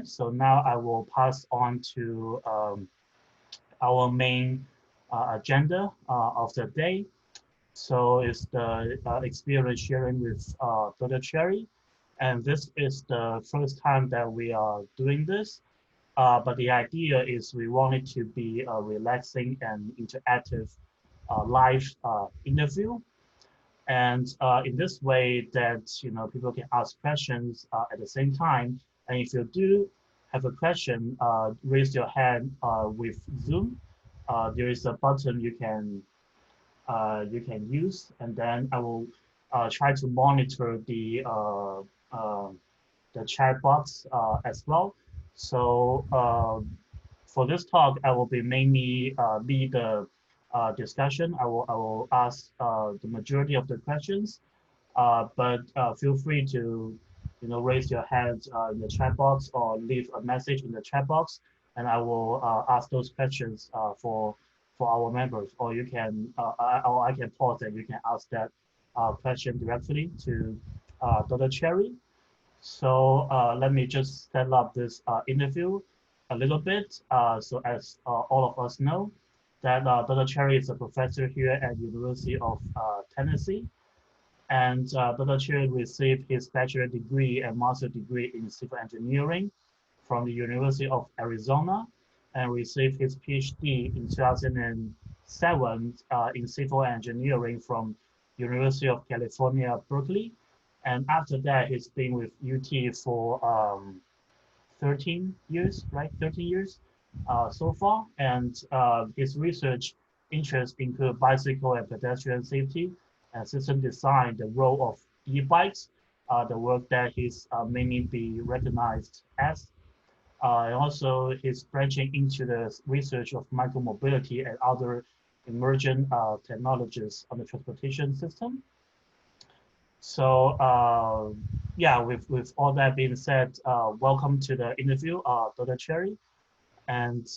So now I will pass on to our main agenda of the day. So it's the experience sharing with Dr. Cherry. And this is the first time that we are doing this. But the idea is we want it to be a relaxing and interactive live interview. And in this way that people can ask questions at the same time. And if you do have a question, raise your hand with Zoom. There is a button you can use, and then I will try to monitor the chat box as well. So for this talk, I will be mainly lead the discussion. I will ask the majority of the questions, but feel free to raise your hand in the chat box or leave a message in the chat box, and I will ask those questions for our members, or you can or I can pause and you can ask that question directly to Dr. Cherry. So let me just set up this interview a little bit. So as all of us know, that Dr. Cherry is a professor here at University of Tennessee. And Dr. Cherry received his bachelor degree and master degree in civil engineering from the University of Arizona, and received his PhD in 2007 in civil engineering from University of California, Berkeley. And after that, he's been with UT for 13 years, right? 13 years so far. And his research interests include bicycle and pedestrian safety and system design, the role of e-bikes, the work that he's mainly be recognized as. And also, he's branching into the research of micromobility and other emerging technologies on the transportation system. So yeah, with all that being said, welcome to the interview, Dr. Cherry. And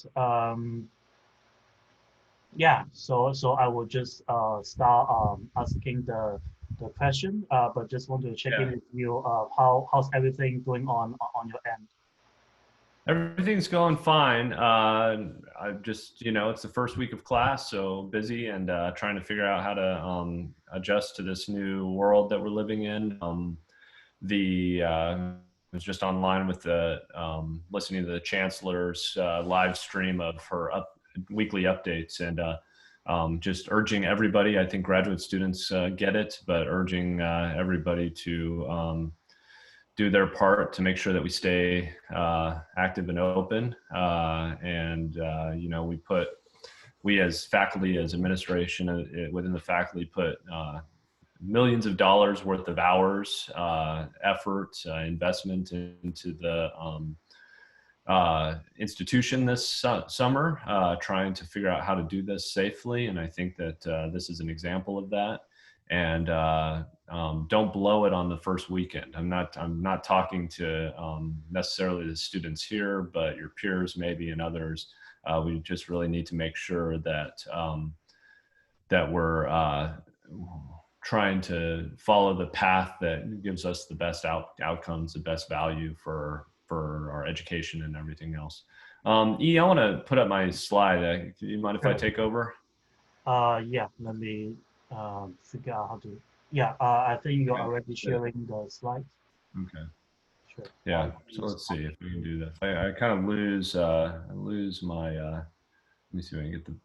yeah, so I will just start asking the question, but just want to check in with you. How's everything going on your end? Everything's going fine. I just, it's the first week of class, so busy and trying to figure out how to adjust to this new world that we're living in. I was just online with the listening to the chancellor's live stream of her weekly updates, and just urging everybody. I think graduate students get it, but urging everybody to do their part to make sure that we stay active and open. We as faculty, as administration within the faculty, put millions of dollars worth of hours, effort, investment into the institution this summer, trying to figure out how to do this safely. And I think that this is an example of that. And don't blow it on the first weekend. I'm not talking to necessarily the students here, but your peers maybe and others. We just really need to make sure that that we're trying to follow the path that gives us the best outcomes, the best value for our education and everything else. I want to put up my slide. Do you mind if I take over? Yeah, let me figure out how to. Yeah, I think you're already sharing the slides. Okay. Sure. Yeah. So let's see if we can do that. I kind of lose my. Let me see if I can get the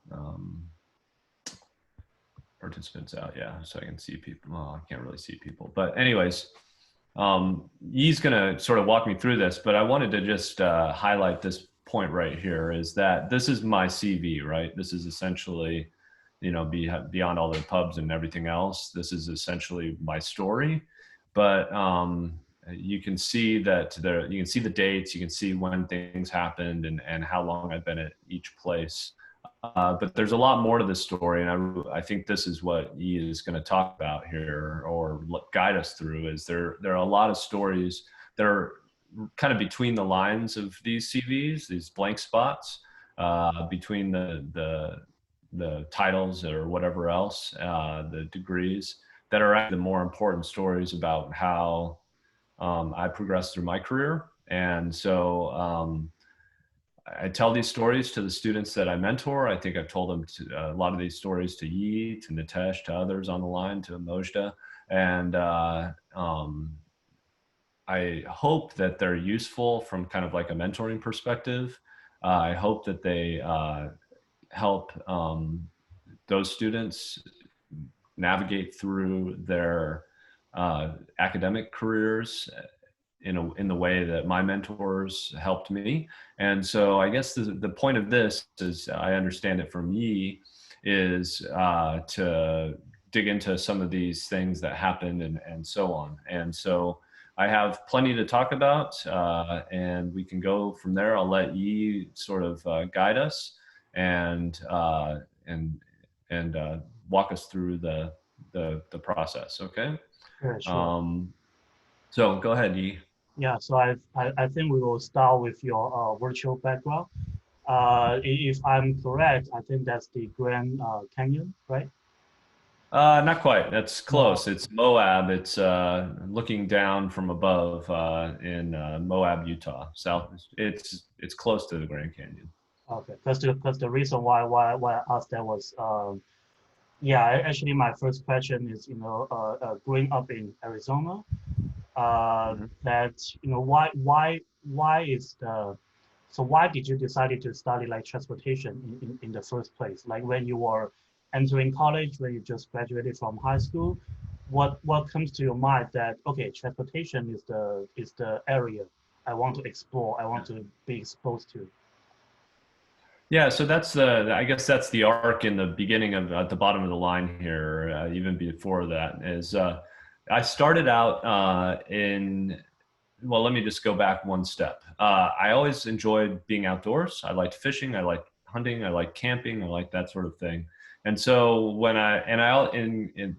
participants out. Yeah, so I can see people. Well, I can't really see people, but anyways, he's gonna sort of walk me through this. But I wanted to just highlight this point right here. Is that this is my CV, right? This is essentially, beyond all the pubs and everything else, this is essentially my story. But you can see that you can see the dates, you can see when things happened and how long I've been at each place. But there's a lot more to this story, and I think this is what he is going to talk about here or guide us through. Is there are a lot of stories that are kind of between the lines of these CVs, these blank spots between the titles or whatever else, the degrees, that are the more important stories about how I progressed through my career And so I tell these stories to the students that I mentor. I think I've told them a lot of these stories to Yi, to Nitesh, to others on the line, to Mojda. And I hope that they're useful from kind of like a mentoring perspective. I hope that they help those students navigate through their academic careers in the way that my mentors helped me. And so I guess the point of this is, I understand it from Yi, is to dig into some of these things that happened and so on. And so I have plenty to talk about, and we can go from there. I'll let Yi sort of guide us and and walk us through the process. Okay. Yeah, sure. Um, so go ahead, Yi. Yeah, so I think we will start with your virtual background. If I'm correct, I think that's the Grand Canyon, right? Not quite. That's No. close. It's Moab. It's looking down from above in Moab, Utah. South. It's close to the Grand Canyon. Okay, because the reason why I asked that was yeah, actually my first question is, growing up in Arizona, Mhm. that why is the so why did you decide to study like transportation in the first place? Like when you were entering college, when you just graduated from high school, what comes to your mind that okay, transportation is the area I want to explore, I want to be exposed to. Yeah, so that's I guess that's the arc in the beginning of at the bottom of the line here, even before that is I started out well, let me just go back one step. I always enjoyed being outdoors. I liked fishing, I liked hunting, I liked camping, I liked that sort of thing. And so when in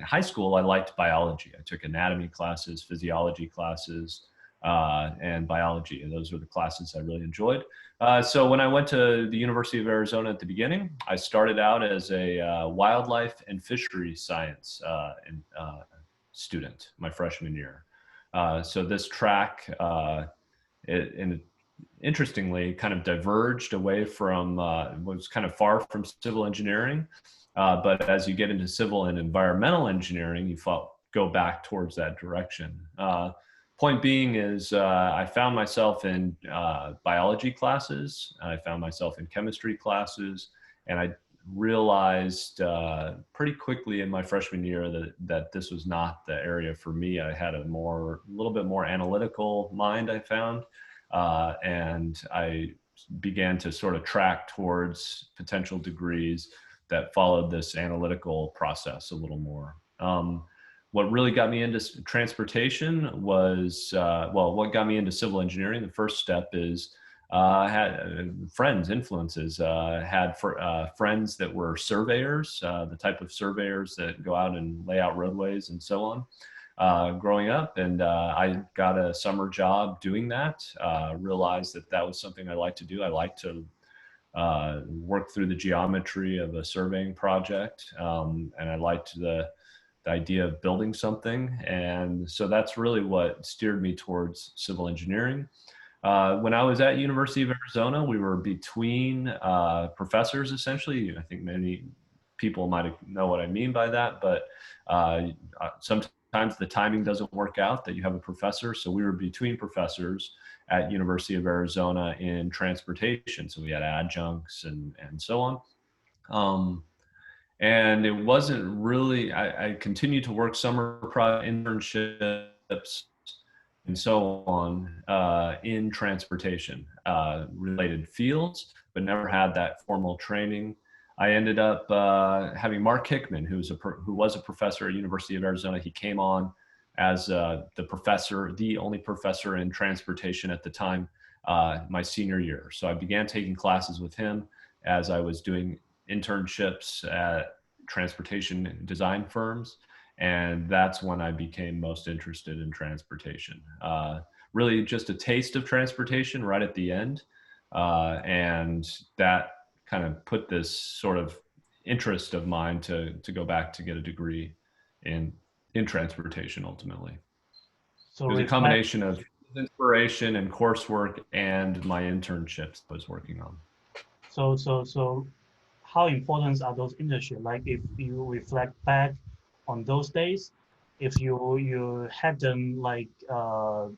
high school, I liked biology. I took anatomy classes, physiology classes, and biology, and those were the classes I really enjoyed. So when I went to the University of Arizona at the beginning, I started out as a wildlife and fisheries science student my freshman year. So this track, interestingly, kind of diverged away from, was kind of far from civil engineering. But as you get into civil and environmental engineering, go back towards that direction. Point being is I found myself in biology classes, I found myself in chemistry classes, and I realized pretty quickly in my freshman year that this was not the area for me. I had a little bit more analytical mind, I found, and I began to sort of track towards potential degrees that followed this analytical process a little more. What really got me into transportation was, well, what got me into civil engineering, the first step is had friends, influences, had friends that were surveyors, the type of surveyors that go out and lay out roadways and so on. Growing up, and I got a summer job doing that. Realized that was something I like to do. I like to work through the geometry of a surveying project, and I liked the idea of building something. And so that's really what steered me towards civil engineering. When I was at University of Arizona, we were between professors, essentially. I think many people might know what I mean by that, but sometimes the timing doesn't work out that you have a professor. So we were between professors at University of Arizona in transportation. So we had adjuncts and so on. And it wasn't really, I continued to work summer internships and so on in transportation related fields, but never had that formal training. I ended up having Mark Hickman, who was a professor at University of Arizona. He came on as the only professor in transportation at the time, my senior year. So I began taking classes with him as I was doing internships at transportation design firms. And that's when I became most interested in transportation. Really just a taste of transportation right at the end. And that kind of put this sort of interest of mine to go back to get a degree in transportation ultimately. So It was a reflect combination of, Inspiration and coursework and my internships I was working on. So how important are those internships? Like if you reflect back on those days, if you had them like uh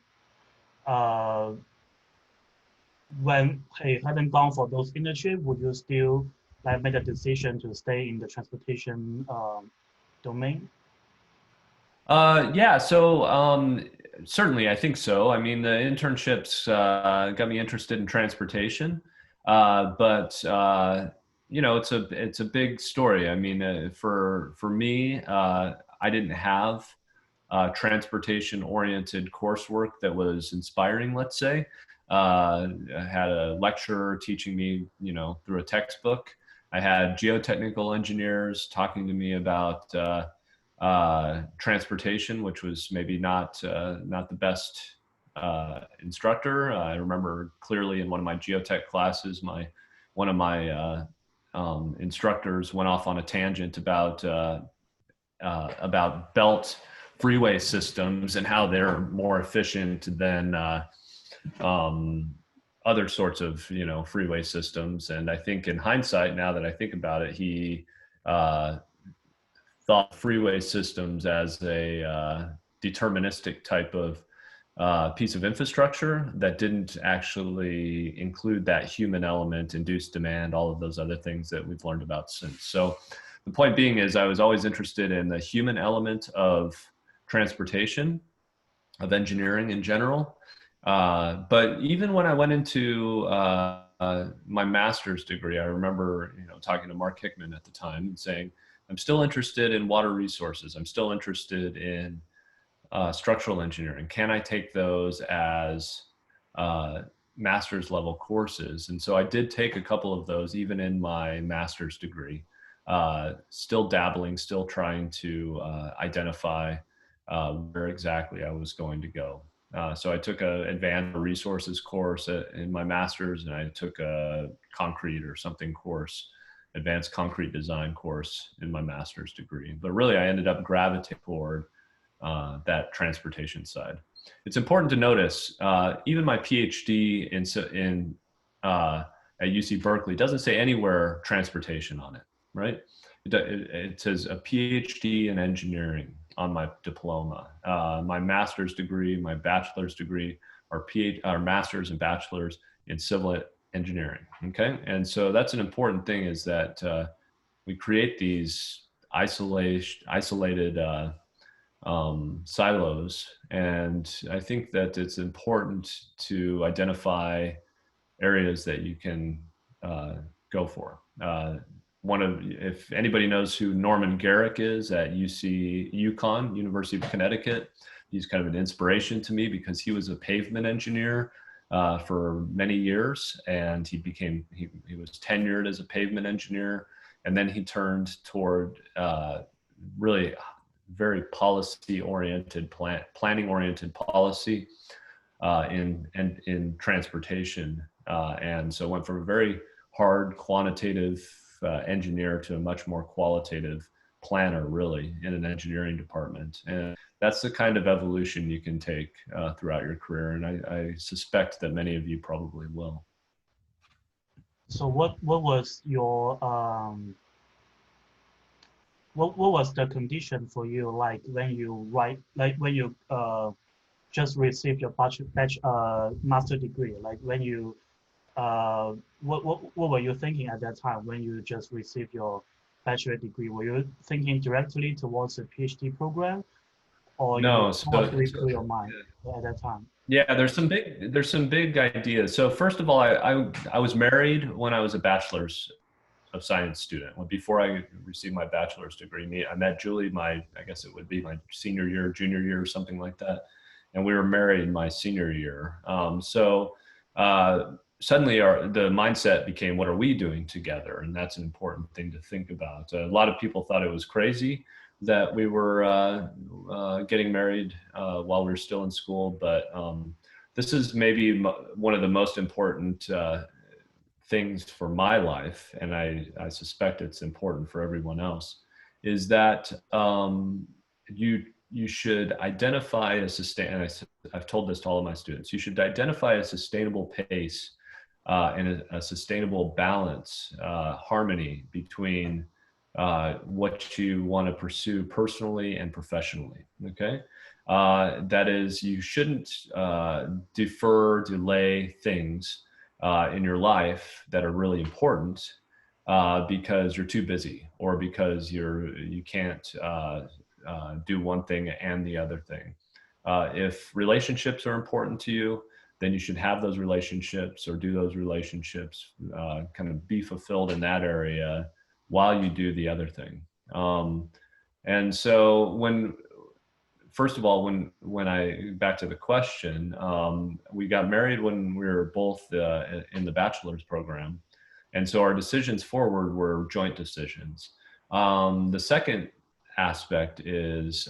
when you hadn't gone for those internships, would you still like make a decision to stay in the transportation domain? Yeah, so certainly I think so. I mean, the internships got me interested in transportation, but you know, it's a big story. I mean, for me, I didn't have transportation oriented coursework that was inspiring. Let's say, I had a lecturer teaching me, you know, through a textbook. I had geotechnical engineers talking to me about transportation, which was maybe not the best instructor. I remember clearly in one of my geotech classes, one of my instructors went off on a tangent about belt freeway systems and how they're more efficient than um, other sorts of, you know, freeway systems. And I think in hindsight, now that I think about it, he uh, thought freeway systems as a deterministic type of piece of infrastructure that didn't actually include that human element, induced demand, all of those other things that we've learned about since. So the point being is I was always interested in the human element of transportation, of engineering in general. But even when I went into my master's degree, I remember, you know, talking to Mark Hickman at the time and saying, I'm still interested in water resources. I'm still interested in structural engineering. Can I take those as master's level courses? And so I did take a couple of those even in my master's degree, still dabbling, still trying to identify where exactly I was going to go. So I took an advanced resources course in my master's, and I took a concrete or something course, advanced concrete design course in my master's degree. But really, I ended up gravitating toward that transportation side. It's important to notice, even my PhD at UC Berkeley doesn't say anywhere transportation on it, right? It says a PhD in engineering on my diploma. My master's degree, my bachelor's degree are masters and bachelors in civil engineering. Okay, and so that's an important thing, is that we create these isolated silos, and I think that it's important to identify areas that you can go for. If anybody knows who Norman Garrick is at UConn, University of Connecticut, he's kind of an inspiration to me because he was a pavement engineer for many years, and he was tenured as a pavement engineer, and then he turned toward really very policy oriented, planning oriented policy in transportation, and so went from a very hard quantitative engineer to a much more qualitative planner, really, in an engineering department. And that's the kind of evolution you can take throughout your career, and I suspect that many of you probably will. So what was your what was the condition for you like when you write like when you just received your master degree, like when you what were you thinking at that time when you just received your bachelor degree? Were you thinking directly towards a PhD program, or No, what was going through your mind at that time? yeah, there's some big ideas. So first of all, I was married when I was a bachelor's of science student. When before I received my bachelor's degree, I met Julie I guess it would be my senior year, junior year, or something like that, and we were married my senior year. Suddenly, the mindset became, what are we doing together? And that's an important thing to think about. A lot of people thought it was crazy that we were getting married while we were still in school, but this is maybe one of the most important things for my life, and I suspect it's important for everyone else, is that you should identify I've told this to all of my students, you should identify a sustainable pace and a sustainable balance, harmony between what you want to pursue personally and professionally. Okay. That is, you shouldn't delay things in your life that are really important because you're too busy, or because you can't do one thing and the other thing. If relationships are important to you, then you should have those relationships, or do those relationships, kind of be fulfilled in that area while you do the other thing. And so first of all, when I, back to the question, we got married when we were both in the bachelor's program. And so our decisions forward were joint decisions. The second aspect is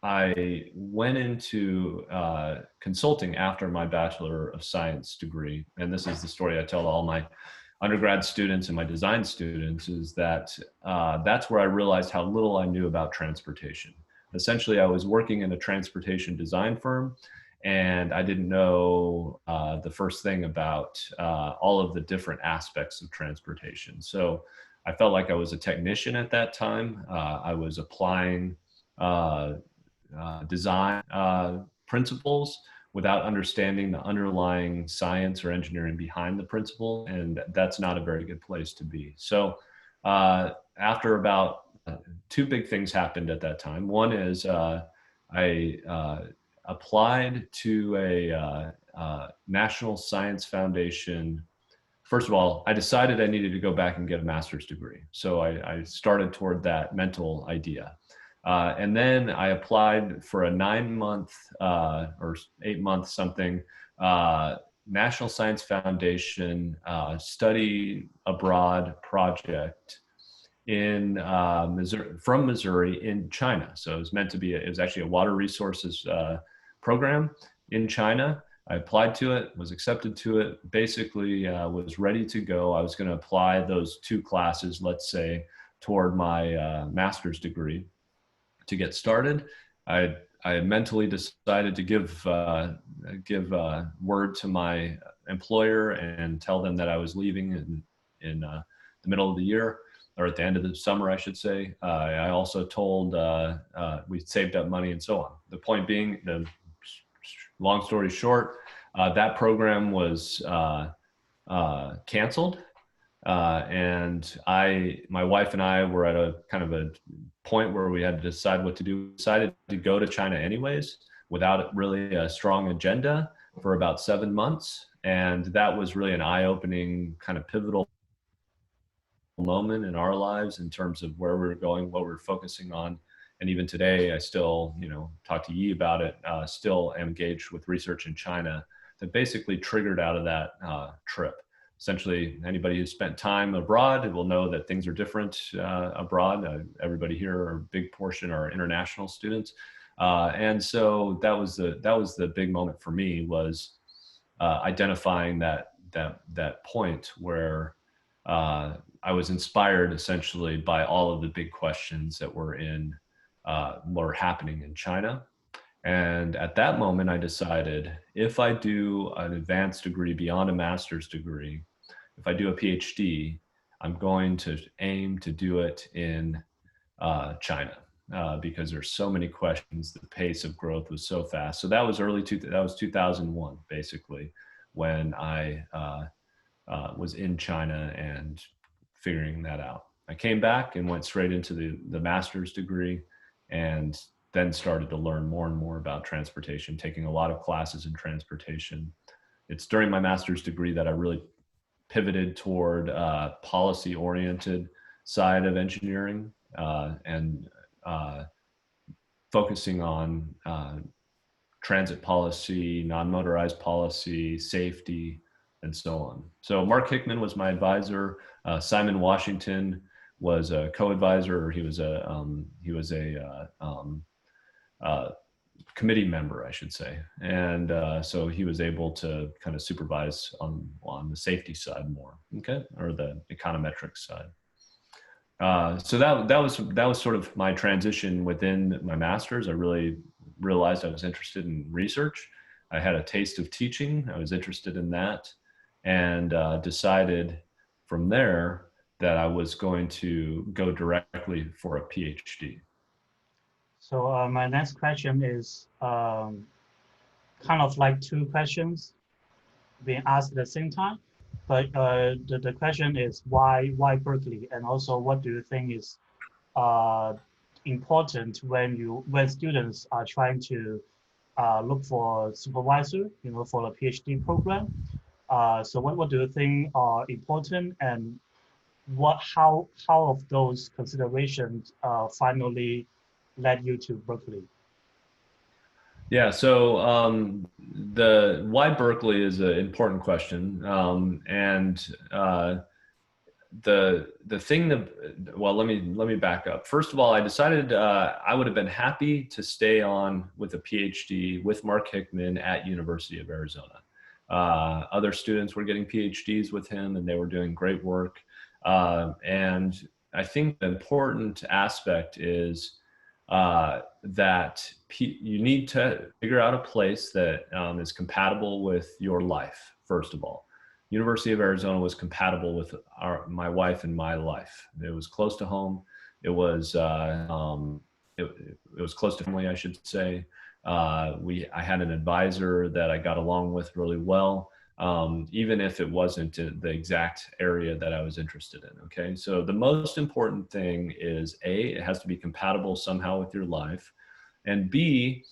I went into consulting after my Bachelor of Science degree. And this is the story I tell all my undergrad students and my design students, is that that's where I realized how little I knew about transportation. Essentially, I was working in a transportation design firm, and I didn't know the first thing about all of the different aspects of transportation. So I felt like I was a technician at that time. I was applying design principles without understanding the underlying science or engineering behind the principle, and that's not a very good place to be. So after about two big things happened at that time. One is I applied to a National Science Foundation. First of all, I decided I needed to go back and get a master's degree. So I started toward that mental idea. And then I applied for a 9-month or 8-month something National Science Foundation study abroad project in Missouri, from Missouri in China. So it was meant to be, it was actually a water resources program in China. I applied to it, was accepted to it, basically was ready to go. I was going to apply those 2 classes, let's say, toward my master's degree to get started. I mentally decided to give word to my employer and tell them that I was leaving in the middle of the year, or at the end of the summer, I should say. I also told we saved up money and so on. The point being, the long story short, that program was canceled. And my wife and I were at a kind of a point where we had to decide what to do. We decided to go to China anyways, without really a strong agenda, for about 7 months. And that was really an eye-opening, kind of pivotal moment in our lives in terms of where we were going, what we were focusing on. And even today, I still, talk to Yi about it, still am engaged with research in China that basically triggered out of that trip. Essentially, anybody who's spent time abroad will know that things are different abroad. Everybody here, a big portion, are international students. And so that was the big moment for me, was identifying that point where I was inspired essentially by all of the big questions that were happening in China. And at that moment, I decided, if I do an advanced degree beyond a master's degree, if I do a PhD, I'm going to aim to do it in China because there's so many questions. The pace of growth was so fast. So that was that was 2001, basically, when I was in China and figuring that out. I came back and went straight into the master's degree, and then started to learn more and more about transportation, taking a lot of classes in transportation. It's during my master's degree that I really pivoted toward policy-oriented side of engineering and focusing on transit policy, non-motorized policy, safety, and so on. So Mark Hickman was my advisor. Simon Washington was a co-advisor, or he was a committee member, I should say. And so he was able to kind of supervise on the safety side more, okay, or the econometrics side. So that was sort of my transition within my master's. I really realized I was interested in research. I had a taste of teaching. I was interested in that, and decided from there that I was going to go directly for a PhD. So my next question is kind of like two questions being asked at the same time. But the question is why Berkeley, and also what do you think is uh, important when students are trying to look for supervisor, for a PhD program. So what do you think are important, and how of those considerations finally led you to Berkeley? Yeah, so the why Berkeley is an important question, and the thing that well, let me back up. First of all, I decided I would have been happy to stay on with a PhD with Mark Hickman at University of Arizona. Other students were getting PhDs with him, and they were doing great work. And I think the important aspect is that you need to figure out a place that is compatible with your life, first of all. University of Arizona was compatible with my wife and my life. It was close to home. It was it was close to family, I should say. I had an advisor that I got along with really well, even if it wasn't the exact area that I was interested in. Okay, so the most important thing is A, it has to be compatible somehow with your life, and B,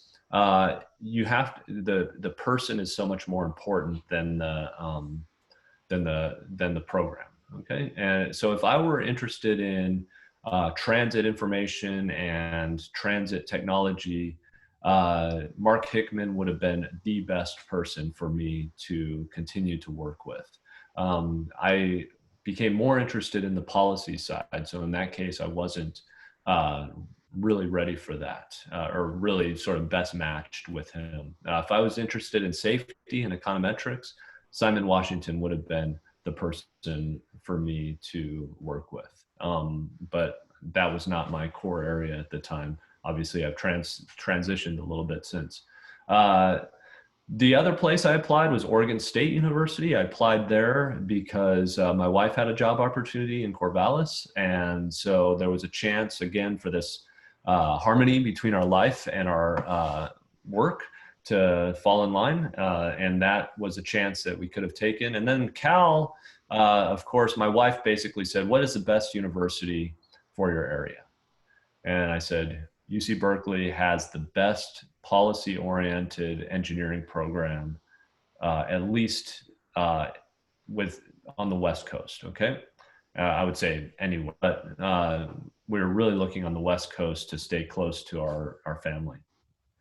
you have the person is so much more important than the program. Okay, and so if I were interested in transit information and transit technology, Mark Hickman would have been the best person for me to continue to work with. I became more interested in the policy side, so in that case, I wasn't uh, really ready for that, or really sort of best matched with him. If I was interested in safety and econometrics, Simon Washington would have been the person for me to work with. But that was not my core area at the time. Obviously, I've transitioned a little bit since. Uh, the other place I applied was Oregon State University. I applied there because my wife had a job opportunity in Corvallis. And so there was a chance, again, for this harmony between our life and our work to fall in line. And that was a chance that we could have taken. And then Cal, of course, my wife basically said, "What is the best university for your area?" And I said, UC Berkeley has the best policy oriented engineering program, at least with on the West Coast. Okay. I would say anywhere, but we're really looking on the West Coast to stay close to our family.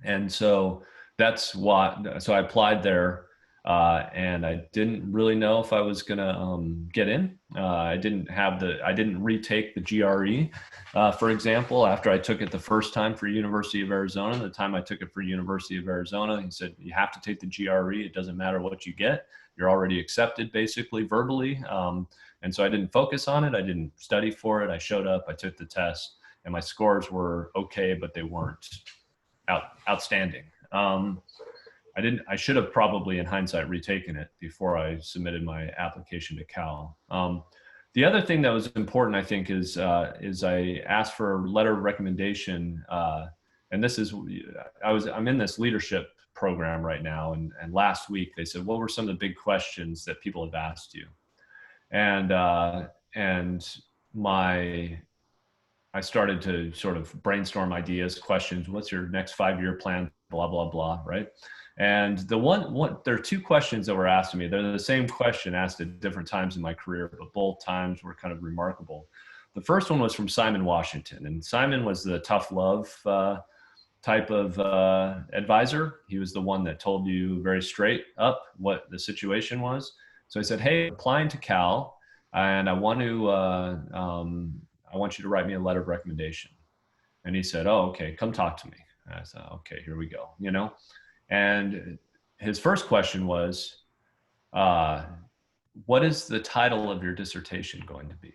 And so that's what, so I applied there, and I didn't really know if I was going to get in. I didn't retake the GRE, for example, after I took it the first time for University of Arizona. The time I took it for University of Arizona, he said, you have to take the GRE. It doesn't matter what you get. You're already accepted, basically, verbally. And so I didn't focus on it. I didn't study for it. I showed up, I took the test, and my scores were okay, but they weren't outstanding. I should have probably, in hindsight, retaken it before I submitted my application to Cal. The other thing that was important, I think, is I asked for a letter of recommendation, and this is I'm in this leadership program right now, and last week they said, what were some of the big questions that people have asked you? And my I started to sort of brainstorm ideas, questions. What's your next 5-year plan? Blah, blah, blah. Right. And there are two questions that were asked to me. They're the same question asked at different times in my career, but both times were kind of remarkable. The first one was from Simon Washington, and Simon was the tough love type of advisor. He was the one that told you very straight up what the situation was. So I said, "Hey, applying to Cal, and I want you to write me a letter of recommendation." And he said, "Oh, okay, come talk to me." And I said, "Okay, here we go." And his first question was, uh, "What is the title of your dissertation going to be?"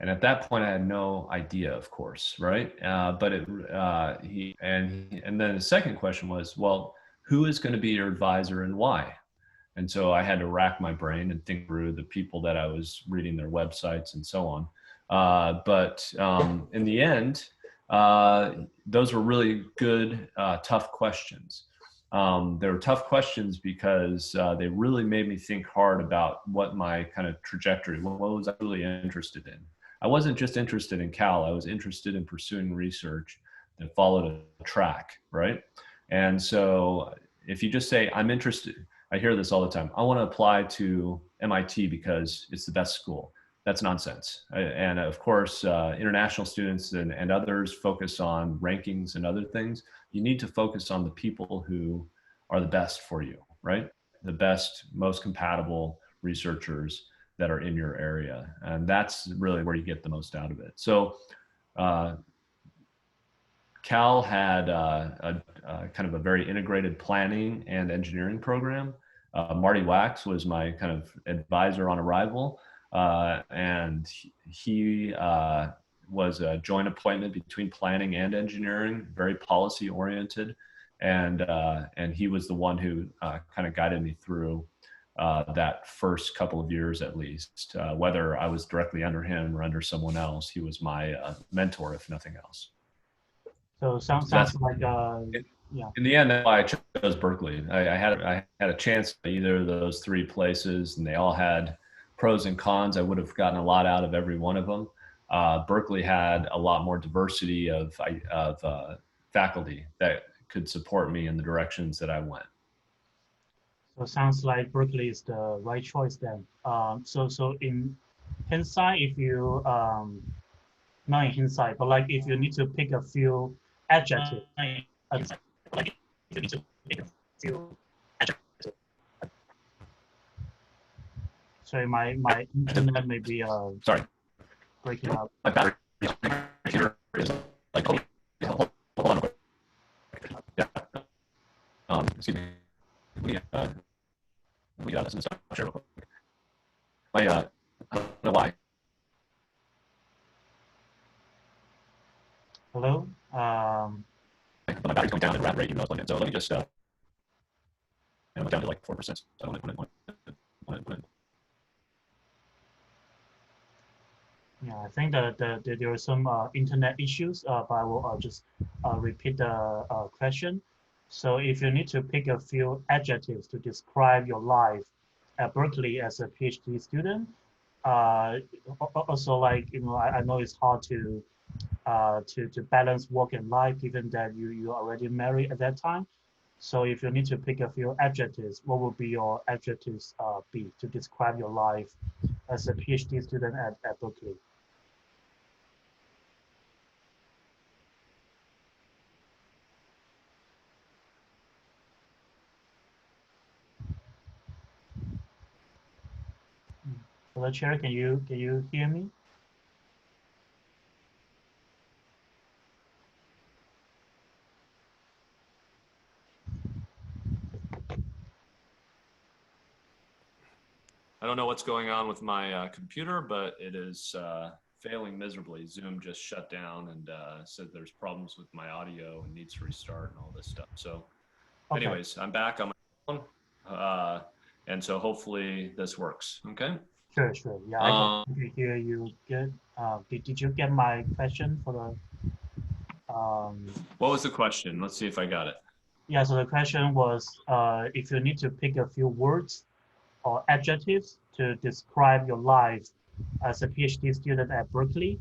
And at that point, I had no idea, of course, right? And then the second question was, well, who is going to be your advisor and why? And so I had to rack my brain and think through the people that I was reading their websites and so on. But in the end, those were really good, tough questions. They were tough questions because they really made me think hard about what my kind of trajectory, what was I really interested in. I wasn't just interested in Cal, I was interested in pursuing research that followed a track, right? And so if you just say, I'm interested, I hear this all the time, I want to apply to MIT because it's the best school. That's nonsense. And of course, international students and others focus on rankings and other things. You need to focus on the people who are the best for you, right? The best, most compatible researchers that are in your area. And that's really where you get the most out of it. So Cal had a kind of a very integrated planning and engineering program. Marty Wax was my kind of advisor on arrival. And he was a joint appointment between planning and engineering, very policy oriented. And he was the one who kind of guided me through that first couple of years, at least, whether I was directly under him or under someone else. He was my mentor, if nothing else. So sounds like yeah. In the end, that's why I chose Berkeley. I had a chance at either of those three places, and they all had pros and cons. I would have gotten a lot out of every one of them. Berkeley had a lot more diversity of faculty that could support me in the directions that I went. So it sounds like Berkeley is the right choice then. So in hindsight, if you not in hindsight, but like if you need to pick a few adjectives, like if you need to pick a few adjectives. Sorry, my internet may be Sorry, breaking up. my battery here is like, oh, hold on quick. Yeah. Excuse me. We got this in the share real quick. I don't know why. Hello. But my battery's going down at a rapid rate, even though it's plugged in. So let me just, I'm down to like 4%. So I want to. Yeah, I think that there are some internet issues, but I will just repeat the question. So if you need to pick a few adjectives to describe your life at Berkeley as a PhD student, also like, I know it's hard to balance work and life given that you already married at that time. So if you need to pick a few adjectives, what would be your adjectives be to describe your life as a PhD student at Berkeley? Hello, Cherry, can you hear me? I don't know what's going on with my computer, but it is failing miserably. Zoom just shut down and said there's problems with my audio and needs to restart and all this stuff. So Okay. anyways, I'm back on my phone. And so hopefully this works. Okay. Sure. Yeah, I can hear you good. Did you get my question for the What was the question? Let's see if I got it. yeah, so the question was if you need to pick a few words or adjectives to describe your life as a PhD student at Berkeley,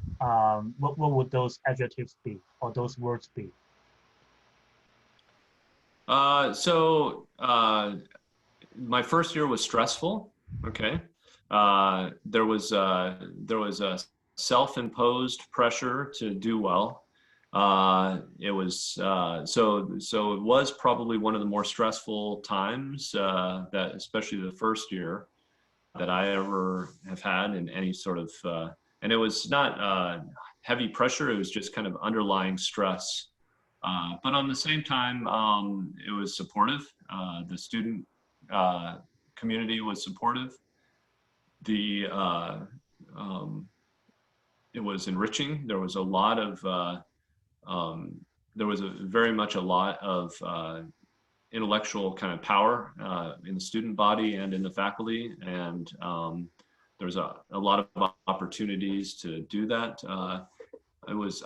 what would those adjectives be or those words be? My first year was stressful. Okay. There was a self-imposed pressure to do well. It was so it was probably one of the more stressful times that, especially the first year, that I ever have had in any sort of. And it was not heavy pressure; it was just kind of underlying stress. But on the same time, it was supportive. The student community was supportive. The it was enriching. There was a lot of there was very much a lot of intellectual kind of power in the student body and in the faculty, and there was a lot of opportunities to do that. It was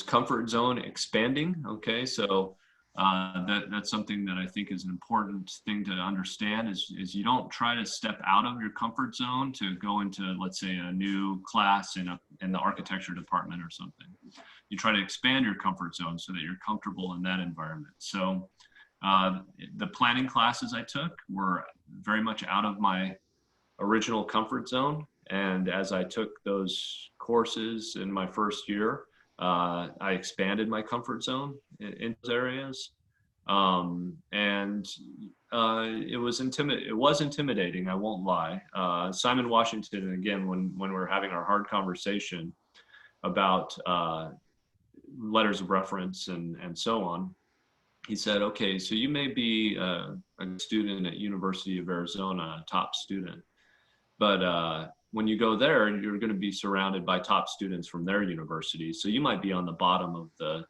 comfort zone expanding. Okay, so that's something that I think is an important thing to understand is you don't try to step out of your comfort zone to go into, let's say, a new class in the architecture department or something. You try to expand your comfort zone so that you're comfortable in that environment. So the planning classes I took were very much out of my original comfort zone. And as I took those courses in my first year, I expanded my comfort zone in those areas. And it was intimidating, I won't lie. Simon Washington, again, when we were having our hard conversation about letters of reference and so on, he said, okay, so you may be a student at University of Arizona, a top student, but when you go there, you're going to be surrounded by top students from their university. So you might be on the bottom of the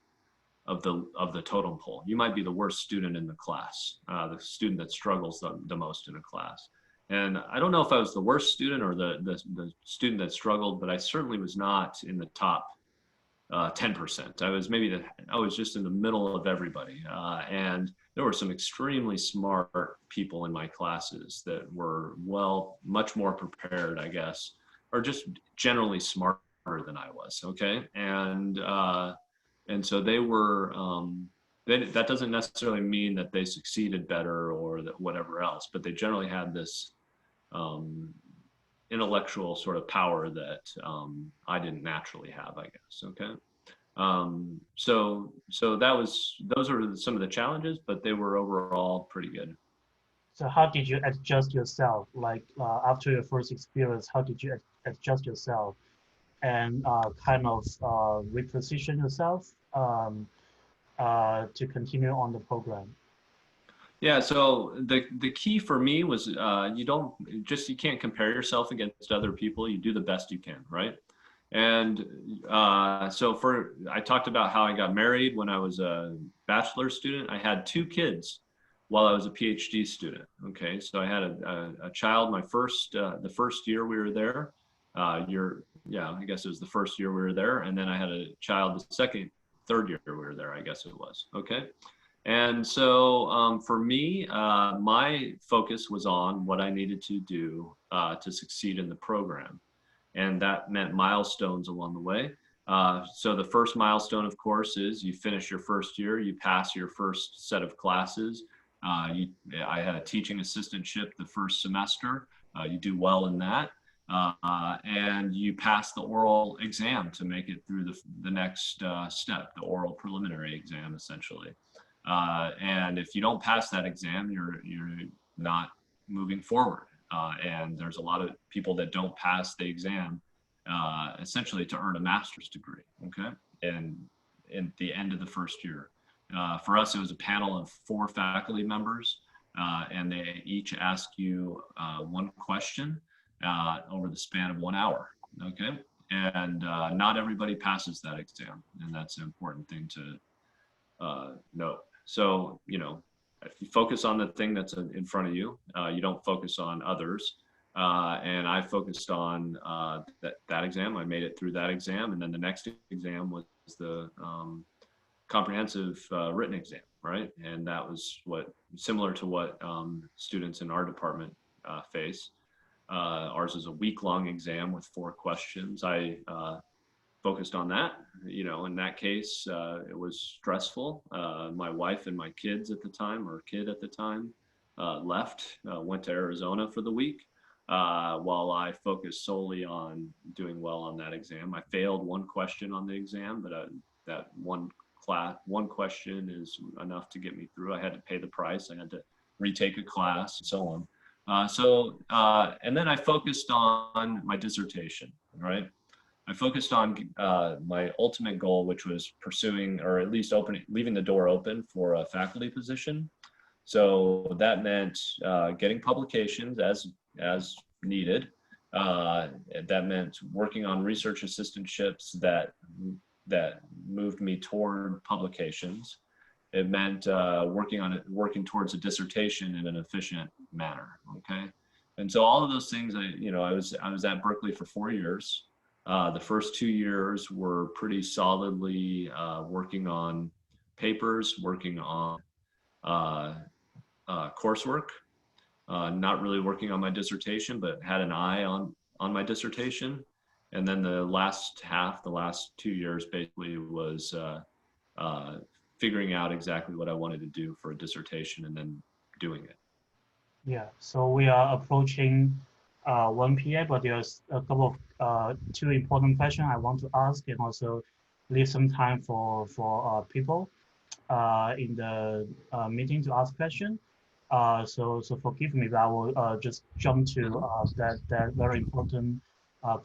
totem pole. You might be the worst student in the class, the student that struggles the most in a class. And I don't know if I was the worst student or the student that struggled, but I certainly was not in the top 10%. I was just in the middle of everybody. And there were some extremely smart people in my classes that were much more prepared, I guess, or just generally smarter than I was. Okay. And so they were, that doesn't necessarily mean that they succeeded better or that whatever else, but they generally had this intellectual sort of power that I didn't naturally have, I guess. Okay. So those are some of the challenges, but they were overall pretty good. So how did you adjust yourself? Like after your first experience, how did you adjust yourself and kind of reposition yourself to continue on the program? Yeah, so the key for me was you can't compare yourself against other people. You do the best you can, right? And so I talked about how I got married when I was a bachelor student. I had 2 kids while I was a PhD student. Okay, so I had a child the first year we were there. I guess it was the first year we were there, and then I had a child the third year we were there, I guess it was. Okay. And so for me, my focus was on what I needed to do to succeed in the program. And that meant milestones along the way. So the first milestone, of course, is you finish your first year, you pass your first set of classes. I had a teaching assistantship the first semester. You do well in that. And you pass the oral exam to make it through the next step, the oral preliminary exam, essentially. And if you don't pass that exam, you're not moving forward. And there's a lot of people that don't pass the exam, essentially to earn a master's degree. Okay, and at the end of the first year, for us, it was a panel of 4 faculty members, and they each ask you one question over the span of 1 hour. Okay, and not everybody passes that exam, and that's an important thing to note. So, if you focus on the thing that's in front of you, you don't focus on others. And I focused on that exam. I made it through that exam. And then the next exam was the comprehensive written exam, right? And that was similar to what students in our department face. Ours is a week-long exam with 4 questions. I focused on that. In that case, it was stressful. My wife and my kids at the time, or kid at the time, went to Arizona for the week, while I focused solely on doing well on that exam. I failed 1 question on the exam, but that one question is enough to get me through. I had to pay the price. I had to retake a class and so on. And then I focused on my dissertation, right? I focused on my ultimate goal, which was pursuing, or at least leaving the door open for a faculty position. So that meant getting publications as needed, That meant working on research assistantships that moved me toward publications. It meant working towards a dissertation in an efficient manner. Okay, and so all of those things, I was at Berkeley for 4 years. The first 2 years were pretty solidly working on papers, working on uh, coursework, not really working on my dissertation, but had an eye on my dissertation. And then the last 2 years, basically was uh, figuring out exactly what I wanted to do for a dissertation and then doing it. Yeah, so we are approaching 1 p.m., but there's a couple of two important questions I want to ask, and also leave some time for people in the meeting to ask questions. So forgive me, but I will just jump to that very important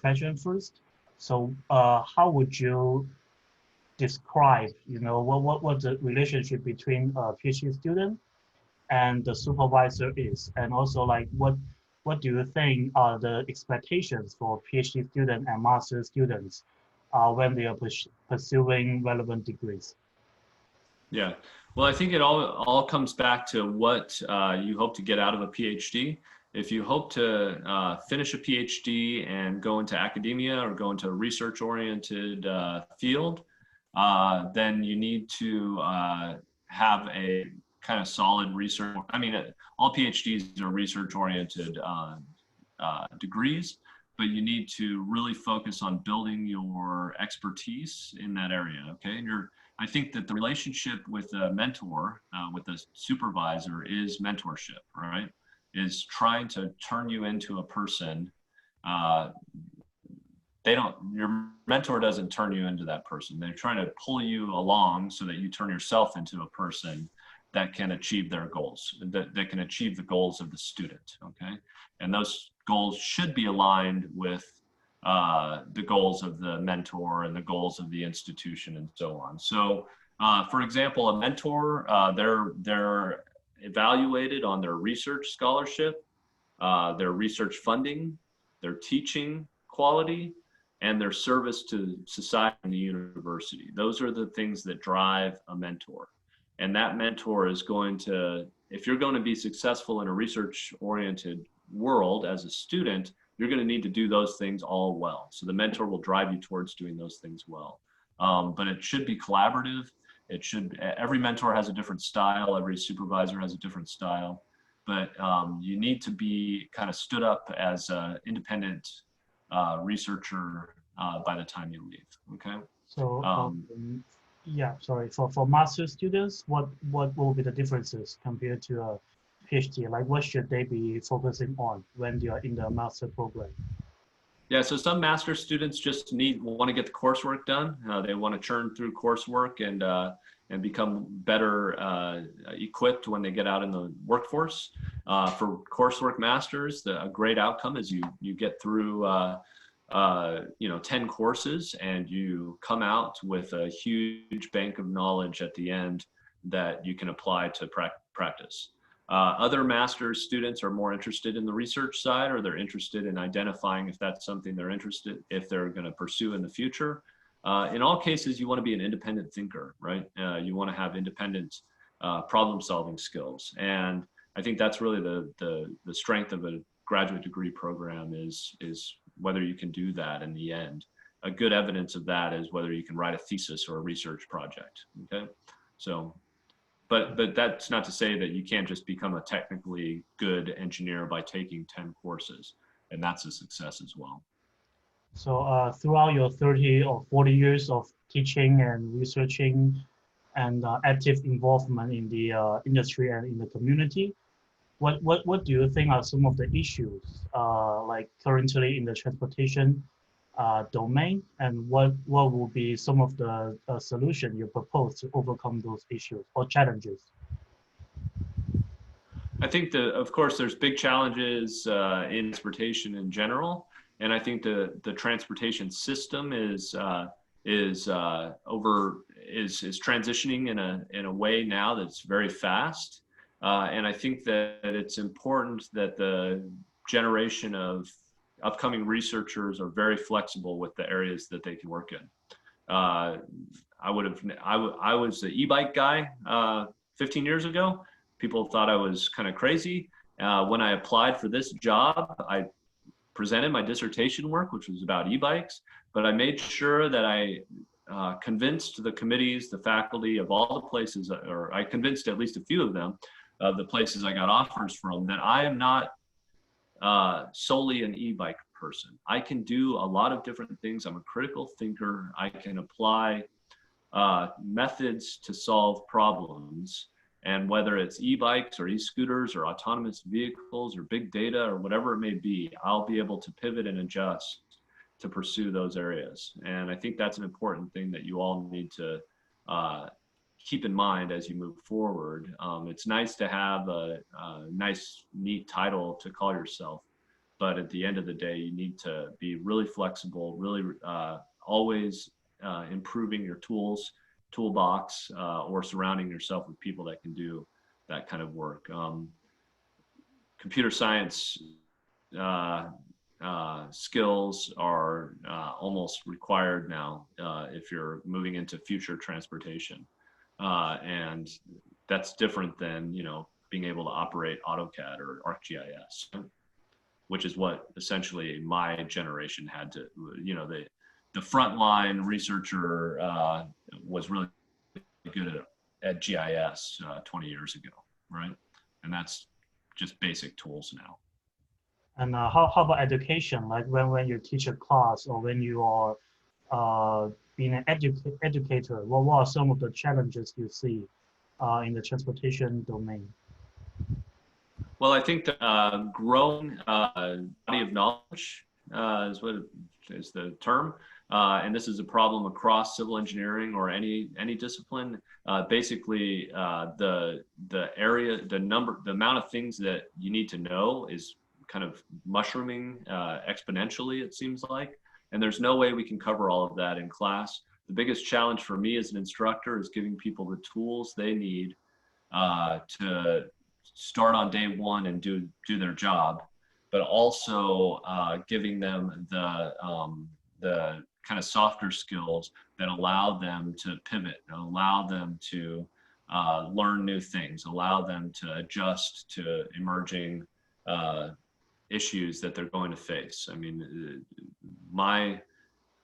question first. So how would you describe, what the relationship between a PhD student and the supervisor is, and also like what do you think are the expectations for PhD students and master students when they are pursuing relevant degrees? Yeah. Well, I think it all comes back to what you hope to get out of a PhD. If you hope to finish a PhD and go into academia or go into a research-oriented field, then you need to have a kind of solid research. I mean, all PhDs are research-oriented degrees, but you need to really focus on building your expertise in that area. Okay, and I think that the relationship with a mentor, with a supervisor, is mentorship, right? Is trying to turn you into a person. Your mentor doesn't turn you into that person. They're trying to pull you along so that you turn yourself into a person that can achieve their goals, that can achieve the goals of the student, okay? And those goals should be aligned with the goals of the mentor and the goals of the institution and so on. So, for example, a mentor, they're evaluated on their research scholarship, their research funding, their teaching quality, and their service to society and the university. Those are the things that drive a mentor. And that mentor is going to, if you're going to be successful in a research-oriented world as a student, you're going to need to do those things all well. So the mentor will drive you towards doing those things well. But it should be collaborative. Every mentor has a different style. Every supervisor has a different style. But you need to be kind of stood up as an independent researcher by the time you leave. Okay. So yeah, sorry. For master students, what will be the differences compared to a PhD? Like, what should they be focusing on when they are in the master program? Yeah, so some master students just want to get the coursework done. They want to churn through coursework and become better equipped when they get out in the workforce. For coursework masters, a great outcome is you get through 10 courses and you come out with a huge bank of knowledge at the end that you can apply to practice. Other master's students are more interested in the research side, or they're interested in identifying if that's something if they're going to pursue in the future. In all cases, you want to be an independent thinker, right? You want to have independent problem-solving skills. And I think that's really the strength of a graduate degree program is whether you can do that in the end. A good evidence of that is whether you can write a thesis or a research project, okay? So, but that's not to say that you can't just become a technically good engineer by taking 10 courses, and that's a success as well. So throughout your 30 or 40 years of teaching and researching and active involvement in the industry and in the community, what do you think are some of the issues like currently in the transportation domain, and what will be some of the solution you propose to overcome those issues or challenges? I think of course, there's big challenges in transportation in general, and I think the transportation system is transitioning in a way now that's very fast, and I think that it's important that the generation of upcoming researchers are very flexible with the areas that they can work in. I was the e-bike guy 15 years ago. People thought I was kind of crazy. When I applied for this job, I presented my dissertation work, which was about e-bikes, but I made sure that I convinced the committees, the faculty of all the places, or I convinced at least a few of them, of the places I got offers from, that I am not solely an e-bike person. I can do a lot of different things. I'm a critical thinker. I can apply methods to solve problems. And whether it's e-bikes or e-scooters or autonomous vehicles or big data or whatever it may be, I'll be able to pivot and adjust to pursue those areas. And I think that's an important thing that you all need to keep in mind as you move forward. It's nice to have a nice, neat title to call yourself, but at the end of the day, you need to be really flexible, really always improving your toolbox, or surrounding yourself with people that can do that kind of work. Computer science skills are almost required now if you're moving into future transportation. And that's different than, being able to operate AutoCAD or ArcGIS, which is what essentially my generation had to, the frontline researcher was really good at GIS 20 years ago, right? And that's just basic tools now. And how about education? Like when you teach a class or when you are being an educator, what are some of the challenges you see in the transportation domain? Well, I think the growing body of knowledge is the term. And this is a problem across civil engineering or any discipline. Basically, the amount of things that you need to know is kind of mushrooming exponentially, it seems like. And there's no way we can cover all of that in class. The biggest challenge for me as an instructor is giving people the tools they need to start on day one and do their job, but also giving them the kind of softer skills that allow them to pivot, allow them to learn new things, allow them to adjust to emerging issues that they're going to face. I mean, my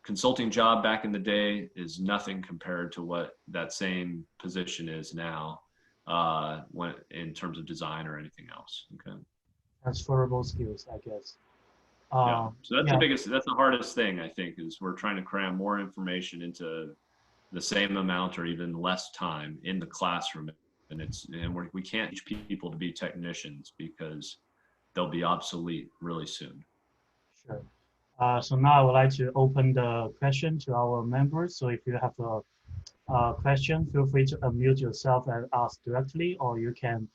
consulting job back in the day is nothing compared to what that same position is now when in terms of design or anything else. Okay. Transferable skills, I guess. Yeah. So that's that's the hardest thing, I think, is we're trying to cram more information into the same amount or even less time in the classroom. And we can't teach people to be technicians because they'll be obsolete really soon. Sure. So now I would like to open the question to our members. So if you have a question, feel free to unmute yourself and ask directly, or you can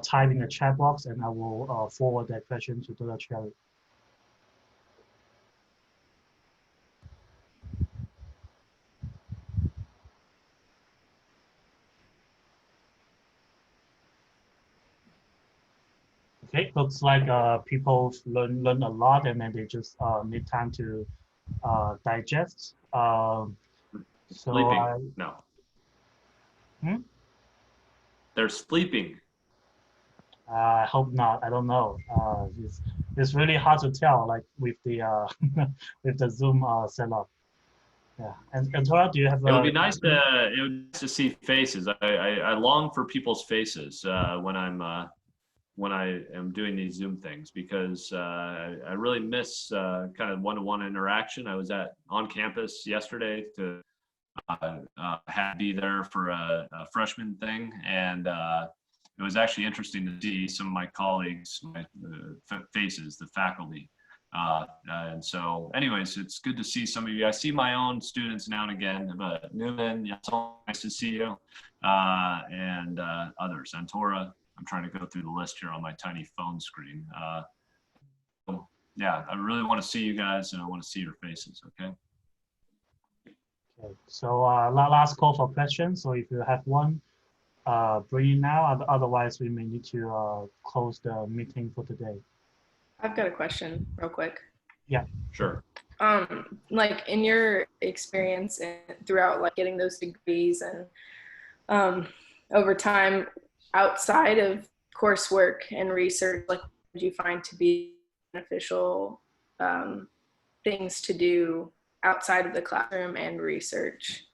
type in the chat box and I will forward that question to Dr. Cherry. Okay, looks like people learn a lot and then they just need time to digest. Sleeping? No. They're sleeping. I hope not. I don't know. It's really hard to tell, like with the with the Zoom setup. Yeah. And Tora, do you have? It would be nice to see faces. I long for people's faces when I am doing these Zoom things, because I really miss kind of one-to-one interaction. I was on campus yesterday to be there for a freshman thing, and it was actually interesting to see some of my colleagues, my faces, the faculty. And so anyways, it's good to see some of you. I see my own students now and again, but Newman, it's nice to see you, and others. Antora, I'm trying to go through the list here on my tiny phone screen. Yeah, I really want to see you guys, and I want to see your faces, okay? Okay, so last call for questions. So if you have one, bring it now. Otherwise, we may need to close the meeting for today. I've got a question real quick. Sure. Like in your experience and throughout like getting those degrees and over time outside of coursework and research, like what did you find to be beneficial things to do outside of the classroom and research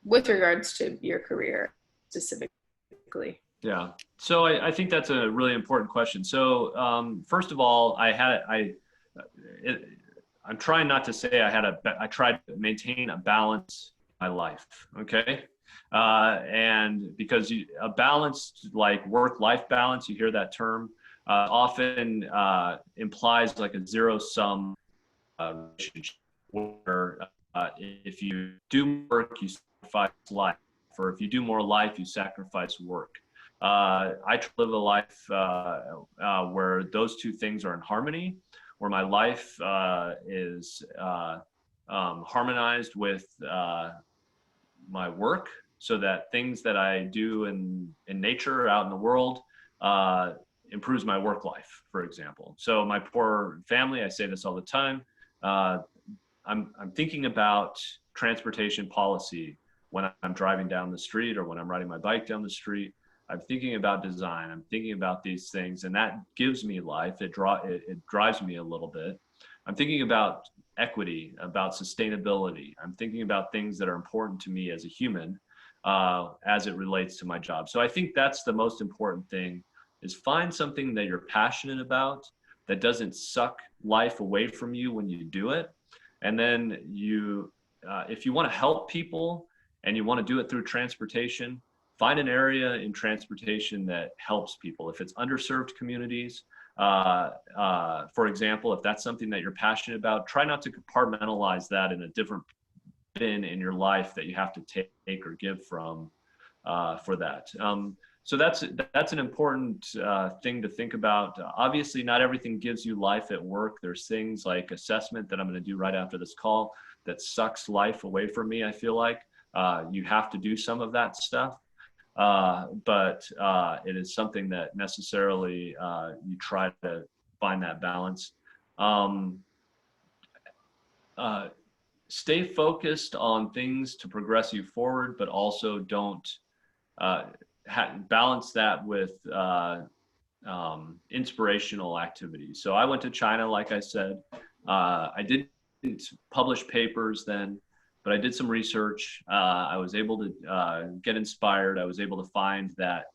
with regards to your career specifically? Yeah. So I think that's a really important question. So first of all, I'm trying not to say I tried to maintain a balance in my life. Okay. And because a balanced like work-life balance, you hear that term, often implies like a zero-sum relationship where if you do work, you sacrifice life, or if you do more life, you sacrifice work. I try to live a life where those two things are in harmony, where my life is harmonized with my work, so that things that I do in nature out in the world improves my work life, for example. So my poor family, I say this all the time, I'm thinking about transportation policy when I'm driving down the street or when I'm riding my bike down the street. I'm thinking about design. I'm thinking about these things, and that gives me life. It drives me a little bit. I'm thinking about equity, about sustainability. I'm thinking about things that are important to me as a human as it relates to my job. So I think that's the most important thing, is find something that you're passionate about that doesn't suck life away from you when you do it. And then if you want to help people and you want to do it through transportation, find an area in transportation that helps people. If it's underserved communities, for example, if that's something that you're passionate about, try not to compartmentalize that in a different bin in your life that you have to take or give from for that. So that's an important thing to think about. Obviously, not everything gives you life at work. There's things like assessment that I'm going to do right after this call that sucks life away from me, I feel like. You have to do some of that stuff. But it is something that necessarily you try to find that balance. Stay focused on things to progress you forward, but also don't balance that with inspirational activities. So I went to China, like I said. I didn't publish papers then, but I did some research. I was able to get inspired. I was able to find that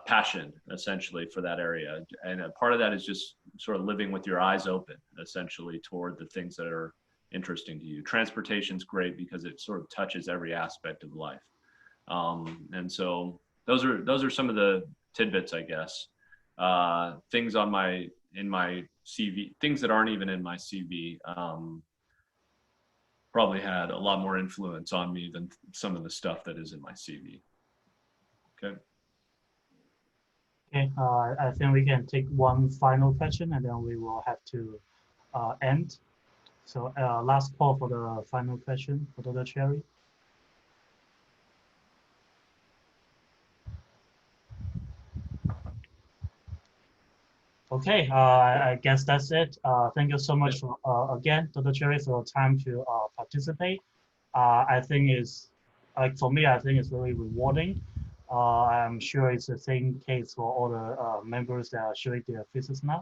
passion, essentially, for that area. And a part of that is just sort of living with your eyes open, essentially, toward the things that are interesting to you. Transportation's great because it sort of touches every aspect of life. And so those are some of the tidbits, I guess. Things in my CV, things that aren't even in my CV. Probably had a lot more influence on me than some of the stuff that is in my CV. Okay. Okay, I think we can take one final question and then we will have to end. So last call for the final question for Dr. Cherry. Okay, I guess that's it. Thank you so much for again, Dr. Cherry, for your time to participate. I think it's like for me, I think it's really rewarding. I'm sure it's the same case for all the members that are showing their faces now.